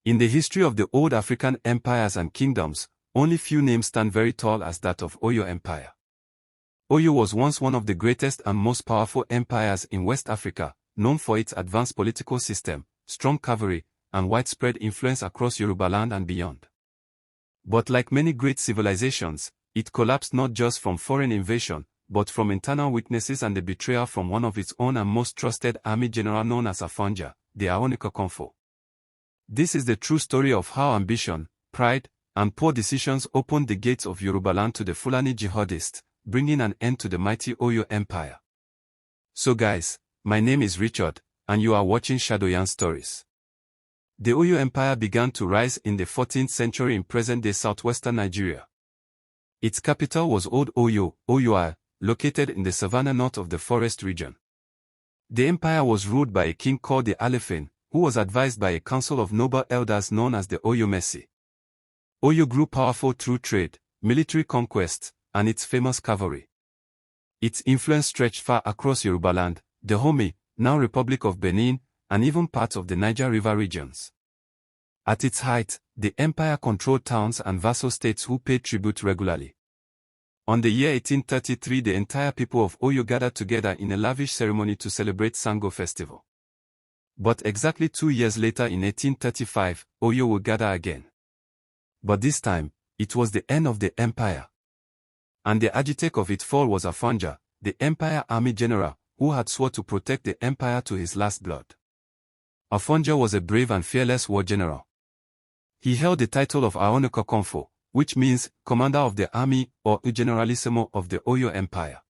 In the history of the old African empires and kingdoms, only few names stand very tall as that of Oyo Empire. Oyo was once one of the greatest and most powerful empires in West Africa, known for its advanced political system, strong cavalry, and widespread influence across Yeruba land and beyond. But like many great civilizations, it collapsed not just from foreign invasion, but from internal weaknesses and the betrayal from one of its own and most trusted army general known as Afonja, the Aonikokonfo. This is the true story of how ambition, pride, and poor decisions opened the gates of Yeruba land to the Fulani jihadists, bringing an end to the mighty Oyo Empire. So guys, my name is Richard, and you are watching Shadowyan Stories. The Oyo Empire began to rise in the 14th century in present-day southwestern Nigeria. Its capital was Old Oyo, Oyoa, located in the savannah north of the forest region. The empire was ruled by a king called the Alefin, who was advised by a council of noble elders known as the Oyo Messi. Oyo grew powerful through trade, military conquests, and its famous cavalry. Its influence stretched far across Yorubaland, the Dahomey, now Republic of Benin, and even parts of the Niger River regions. At its height, the empire controlled towns and vassal states who paid tribute regularly. On the year 1833, the entire people of Oyo gathered together in a lavish ceremony to celebrate Sango festival. But exactly 2 years later in 1835, Oyo would gather again. But this time, it was the end of the empire. And the architect of its fall was Afonja, the empire army general, who had sworn to protect the empire to his last blood. Afonja was a brave and fearless war general. He held the title of Aonikokonfo, which means commander of the army or generalissimo of the Oyo Empire.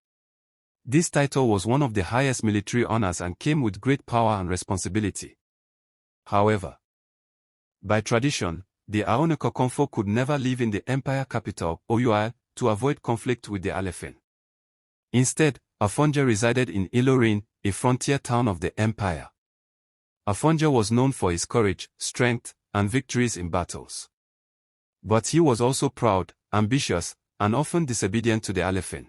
This title was one of the highest military honors and came with great power and responsibility. However, by tradition, the Aonikokonfo could never live in the empire capital, Oyoa, to avoid conflict with the Alefin. Instead, Afonja resided in Ilorin, a frontier town of the empire. Afonja was known for his courage, strength, and victories in battles. But he was also proud, ambitious, and often disobedient to the Alefin.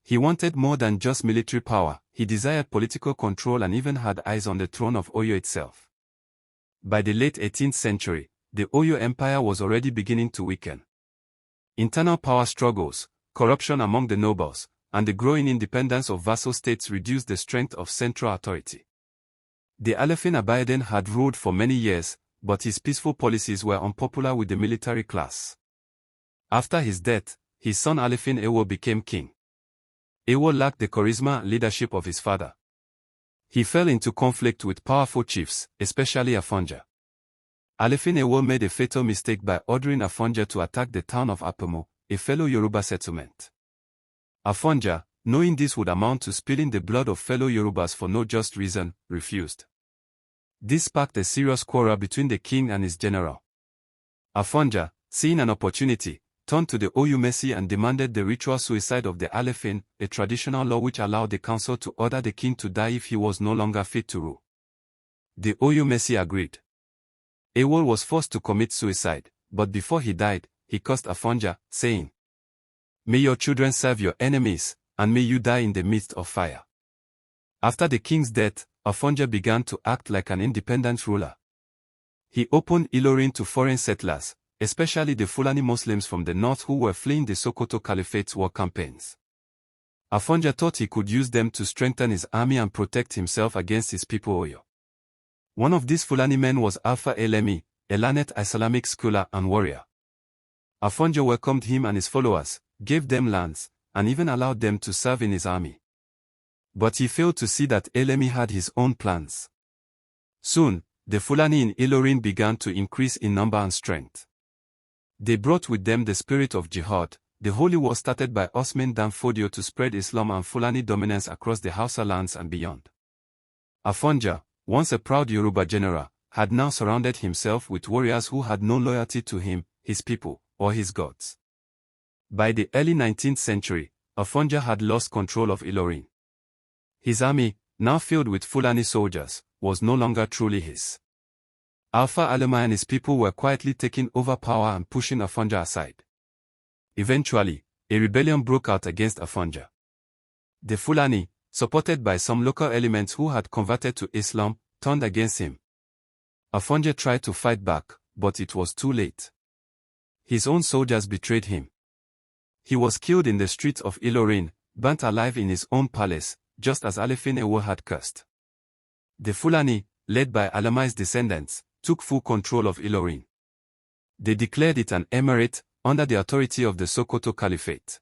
He wanted more than just military power, he desired political control and even had eyes on the throne of Oyo itself. By the late 18th century, the Oyo Empire was already beginning to weaken. Internal power struggles, corruption among the nobles, and the growing independence of vassal states reduced the strength of central authority. The Alefin Abayaden had ruled for many years, but his peaceful policies were unpopular with the military class. After his death, his son Alefin Ewo became king. Ewo lacked the charisma and leadership of his father. He fell into conflict with powerful chiefs, especially Afonja. Alefin Ewo made a fatal mistake by ordering Afonja to attack the town of Apemo, a fellow Yoruba settlement. Afonja, knowing this would amount to spilling the blood of fellow Yorubas for no just reason, refused. This sparked a serious quarrel between the king and his general. Afonja, seeing an opportunity, turned to the Oyo Messi and demanded the ritual suicide of the Alefin, a traditional law which allowed the council to order the king to die if he was no longer fit to rule. The Oyo Messi agreed. Ewo was forced to commit suicide, but before he died, he cursed Afonja, saying, "May your children serve your enemies, and may you die in the midst of fire." After the king's death, Afonja began to act like an independent ruler. He opened Ilorin to foreign settlers, especially the Fulani Muslims from the north who were fleeing the Sokoto Caliphate's war campaigns. Afonja thought he could use them to strengthen his army and protect himself against his people Oyo. One of these Fulani men was Alpha Elemi, a learned Islamic scholar and warrior. Afonja welcomed him and his followers, gave them lands, and even allowed them to serve in his army. But he failed to see that Elemi had his own plans. Soon, the Fulani in Ilorin began to increase in number and strength. They brought with them the spirit of jihad, the holy war started by Osman Dan Fodio to spread Islam and Fulani dominance across the Hausa lands and beyond. Afonja, once a proud Yoruba general, had now surrounded himself with warriors who had no loyalty to him, his people, or his gods. By the early 19th century, Afonja had lost control of Ilorin. His army, now filled with Fulani soldiers, was no longer truly his. Alpha Alema and his people were quietly taking over power and pushing Afonja aside. Eventually, a rebellion broke out against Afonja. The Fulani, supported by some local elements who had converted to Islam, turned against him. Afonja tried to fight back, but it was too late. His own soldiers betrayed him. He was killed in the streets of Ilorin, burnt alive in his own palace, just as Alefin Ewo had cursed. The Fulani, led by Alamai's descendants, took full control of Ilorin. They declared it an emirate, under the authority of the Sokoto Caliphate.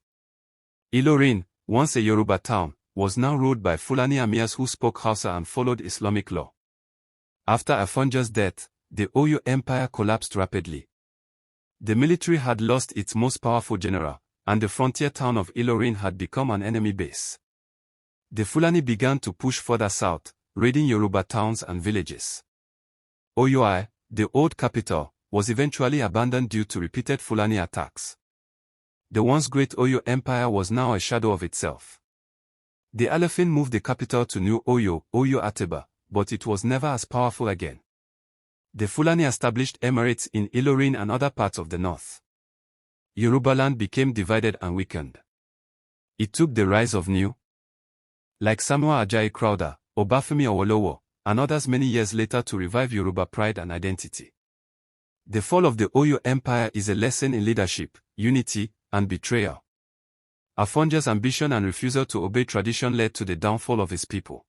Ilorin, once a Yeruba town, was now ruled by Fulani emirs who spoke Hausa and followed Islamic law. After Afonja's death, the Oyo Empire collapsed rapidly. The military had lost its most powerful general, and the frontier town of Ilorin had become an enemy base. The Fulani began to push further south, raiding Yoruba towns and villages. Oyo, the old capital, was eventually abandoned due to repeated Fulani attacks. The once great Oyo Empire was now a shadow of itself. The Alefin moved the capital to New Oyo, Oyo Ateba, but it was never as powerful again. The Fulani established emirates in Ilorin and other parts of the north. Yorubaland became divided and weakened. It took the rise of new, like Samuel Ajayi Crowther, Obafemi Awolowo, and others many years later to revive Yoruba pride and identity. The fall of the Oyo Empire is a lesson in leadership, unity, and betrayal. Afonja's ambition and refusal to obey tradition led to the downfall of his people.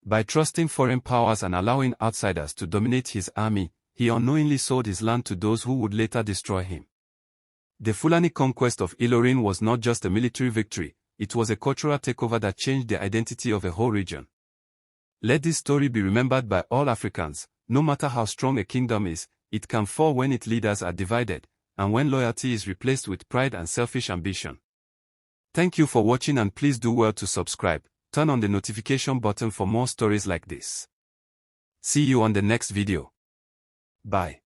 By trusting foreign powers and allowing outsiders to dominate his army, he unknowingly sold his land to those who would later destroy him. The Fulani conquest of Ilorin was not just a military victory, it was a cultural takeover that changed the identity of a whole region. Let this story be remembered by all Africans. No matter how strong a kingdom is, it can fall when its leaders are divided, and when loyalty is replaced with pride and selfish ambition. Thank you for watching, and please do well to subscribe. Turn on the notification button for more stories like this. See you on the next video. Bye.